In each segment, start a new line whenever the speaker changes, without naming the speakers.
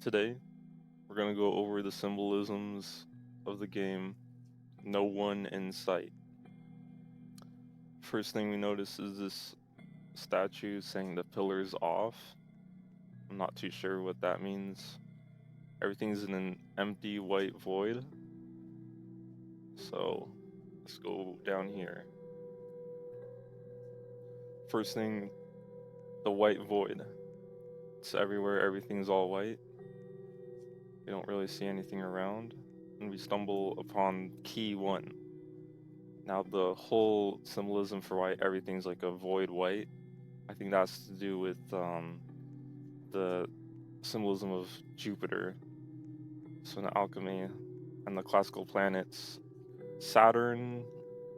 Today, we're going to go over the symbolisms of the game, No One in Sight. First thing we notice is this statue saying the pillar's off. I'm not too sure what that means. Everything's in an empty white void. So, let's go down here. First thing, the white void. It's everywhere, everything's all white. We don't really see anything around, and we stumble upon key 1. Now the whole symbolism for why everything's like a void white, I think that's to do with the symbolism of Jupiter. So in alchemy and the classical planets, Saturn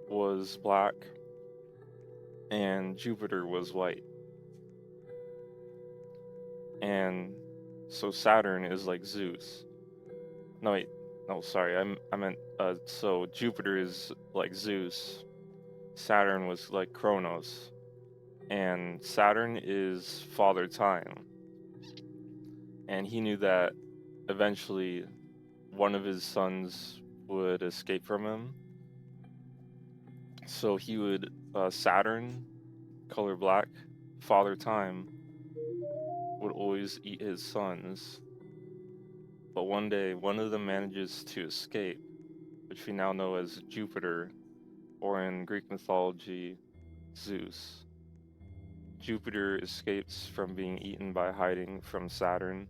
was black and Jupiter was white. And so Saturn is like Zeus. I meant so Jupiter is like Zeus. Saturn was like Kronos. And Saturn is Father Time. And he knew that eventually one of his sons would escape from him. So he would, Saturn, color black, Father Time, would always eat his sons. But one day, one of them manages to escape, which we now know as Jupiter, or in Greek mythology, Zeus. Jupiter escapes from being eaten by hiding from Saturn,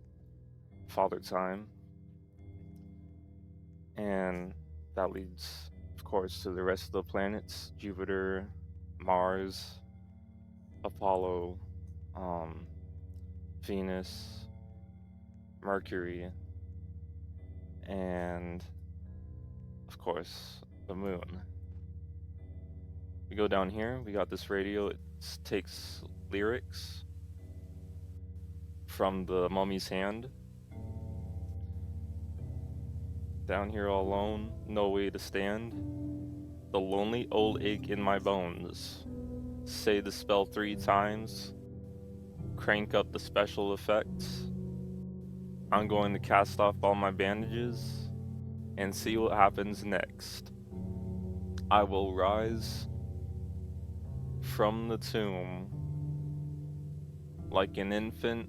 Father Time. And that leads, of course, to the rest of the planets: Jupiter, Mars, Apollo, Venus, Mercury, and, of course, the moon. We go down here, we got this radio. It takes lyrics from the mummy's hand. Down here all alone, no way to stand. The lonely old ache in my bones. Say the spell 3 times. Crank up the special effects. I'm going to cast off all my bandages and see what happens next. I will rise from the tomb like an infant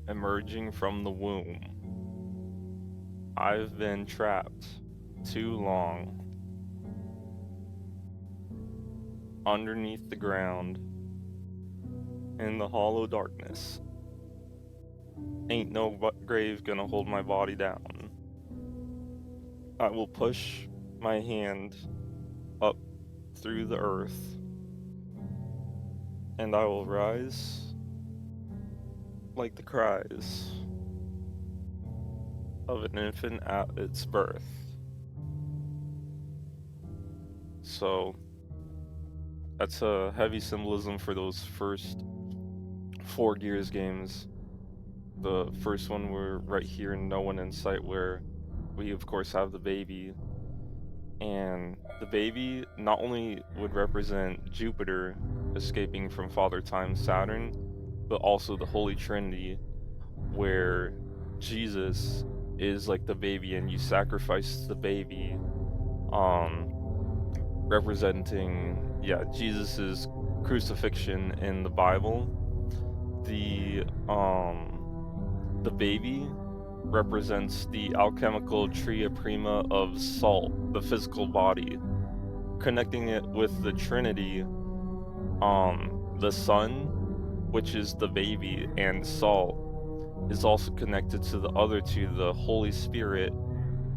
emerging from the womb. I've been trapped too long underneath the ground in the hollow darkness. Ain't no grave gonna hold my body down. I will push my hand up through the earth, and I will rise like the cries of an infant at its birth. So that's a heavy symbolism for those first 4 Gears games. The first one, we're right here in No One in Sight, where we of course have the baby. And the baby not only would represent Jupiter escaping from Father Time, Saturn, but also the Holy Trinity, where Jesus is like the baby and you sacrifice the baby, representing Jesus's crucifixion in the Bible. The baby represents the alchemical Tria Prima of salt, the physical body, connecting it with the Trinity, the sun, which is the baby, and salt is also connected to the other two, the Holy Spirit,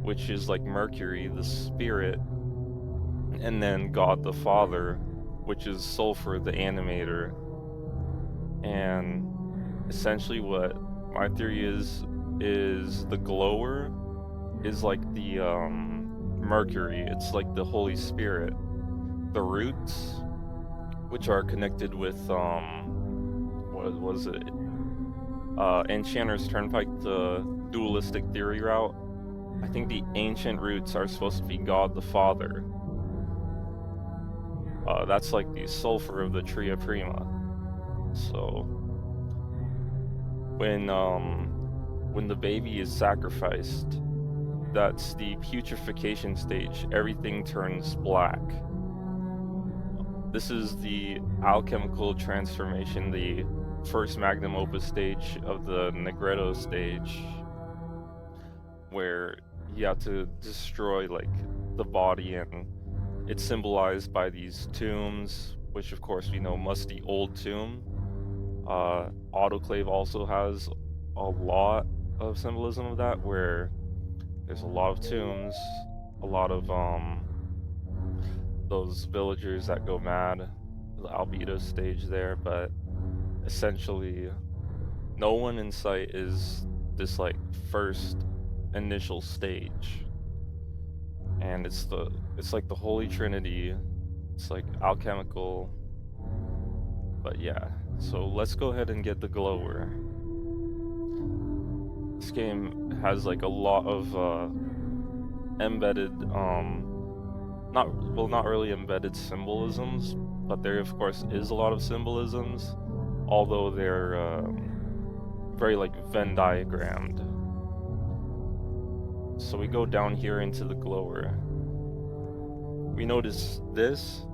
which is like Mercury, the spirit, and then God the Father, which is sulfur, the animator. And essentially what my theory is the glower is like the Mercury. It's like the Holy Spirit. The roots, which are connected with what was it? Enchanter's Turnpike, the dualistic theory route. I think the ancient roots are supposed to be God the Father. That's like the sulfur of the Tria Prima. So when the baby is sacrificed, that's the putrefaction stage. Everything turns black. This is the alchemical transformation, the first magnum opus stage of the Negretto stage, where you have to destroy like the body, and it's symbolized by these tombs, which of course we know musty old tomb. Autoclave also has a lot of symbolism of that, where there's a lot of tombs, a lot of those villagers that go mad, the albedo stage there, but essentially no one in sight is this like first initial stage. And it's like the Holy Trinity. It's like alchemical. But yeah, so let's go ahead and get the glower. This game has like a lot of embedded not really embedded symbolisms, but there of course is a lot of symbolisms, although they're very like Venn diagrammed. So we go down here into the glower. We notice this,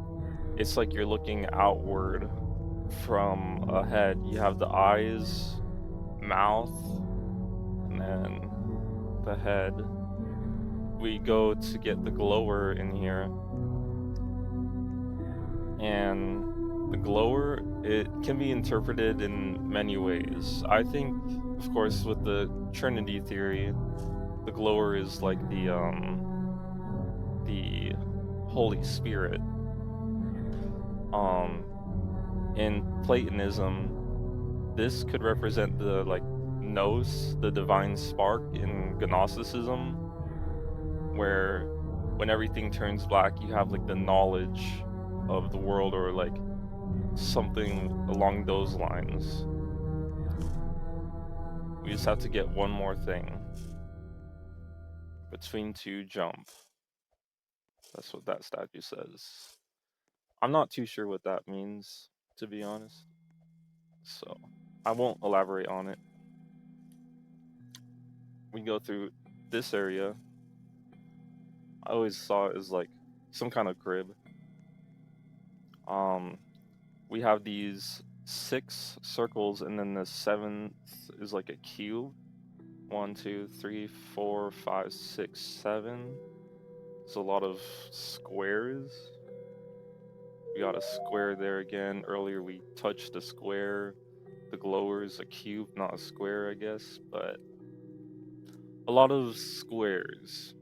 it's like you're looking outward from a head. You have the eyes, mouth, and then the head. We go to get the glower in here, and the glower, it can be interpreted in many ways. I think, of course, with the Trinity theory, the glower is like the Holy Spirit. In Platonism, this could represent the like nois, the divine spark in Gnosticism, where when everything turns black, you have like the knowledge of the world, or like something along those lines. We just have to get one more thing. Between two, jump. That's what that statue says. I'm not too sure what that means, to be honest, so I won't elaborate on it. We go through this area. I always saw it as like some kind of crib. We have these 6 circles, and then the 7th is like a cube. 1, 2, 3, 4, 5, 6, 7. It's a lot of squares. We got a square there again. Earlier we touched a square. The glower is a cube, not a square, I guess, but a lot of squares.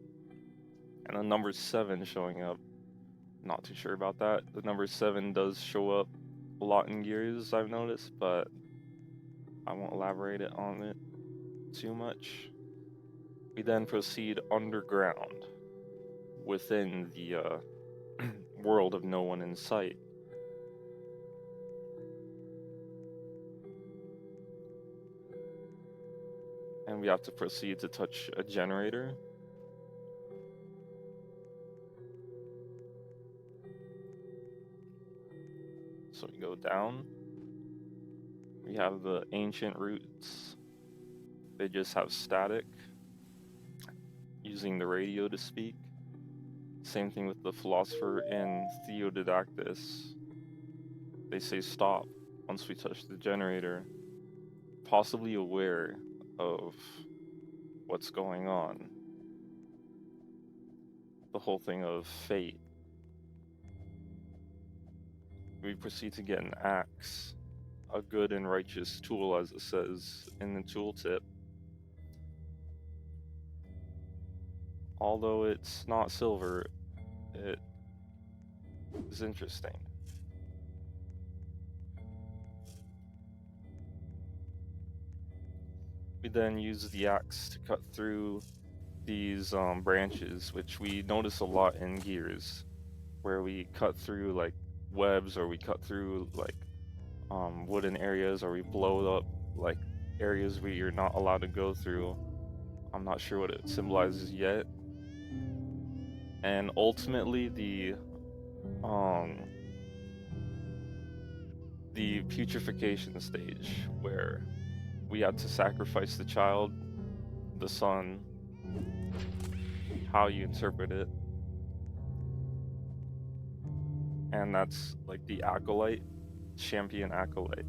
And the number 7 showing up. Not too sure about that. The number 7 does show up a lot in Gears, I've noticed, but I won't elaborate on it too much. We then proceed underground within the world of no one in sight. And we have to proceed to touch a generator. So we go down. We have the ancient roots. They just have static, using the radio to speak. Same thing with the philosopher in Theodidactus. They say stop once we touch the generator, possibly aware of what's going on. The whole thing of fate. We proceed to get an axe, a good and righteous tool, as it says in the tooltip. Although it's not silver, it is interesting. We then use the axe to cut through these branches, which we notice a lot in Gears, where we cut through like webs, or we cut through like wooden areas, or we blow up like areas where you're not allowed to go through. I'm not sure what it symbolizes yet. And ultimately the putrefaction stage, where we had to sacrifice the child, the son, how you interpret it. And that's like the acolyte, champion acolyte.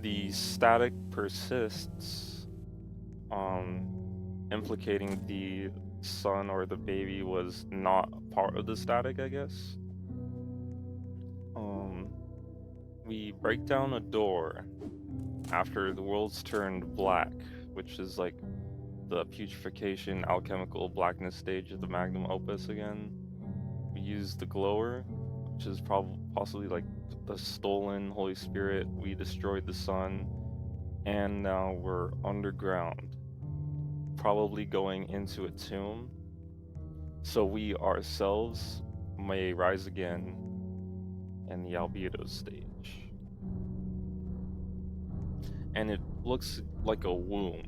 The static persists, implicating the son or the baby was not part of the static, I guess. We break down a door after the world's turned black, which is like the putrefaction, alchemical blackness stage of the magnum opus again. We use the glower, which is possibly like the stolen Holy Spirit. We destroyed the sun, and now we're underground, probably going into a tomb. So we ourselves may rise again in the albedo stage. And it looks like a womb.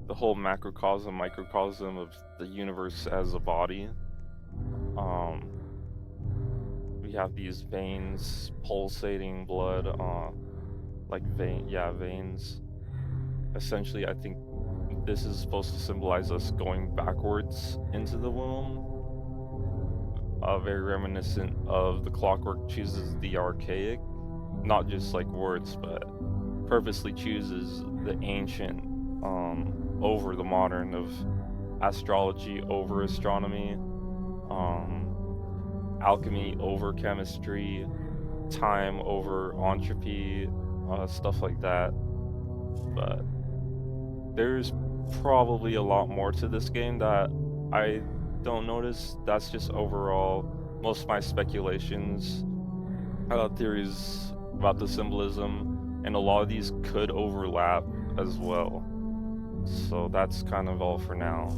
The whole macrocosm, microcosm of the universe as a body. We have these veins, pulsating blood, veins. Essentially, I think this is supposed to symbolize us going backwards into the womb. Very reminiscent of the clockwork chooses the archaic, not just like words, but purposely chooses the ancient over the modern, of astrology over astronomy, alchemy over chemistry, time over entropy, stuff like that. But there's probably a lot more to this game that I don't notice. That's just overall most of my speculations, theories about the symbolism, and a lot of these could overlap as well. So that's kind of all for now.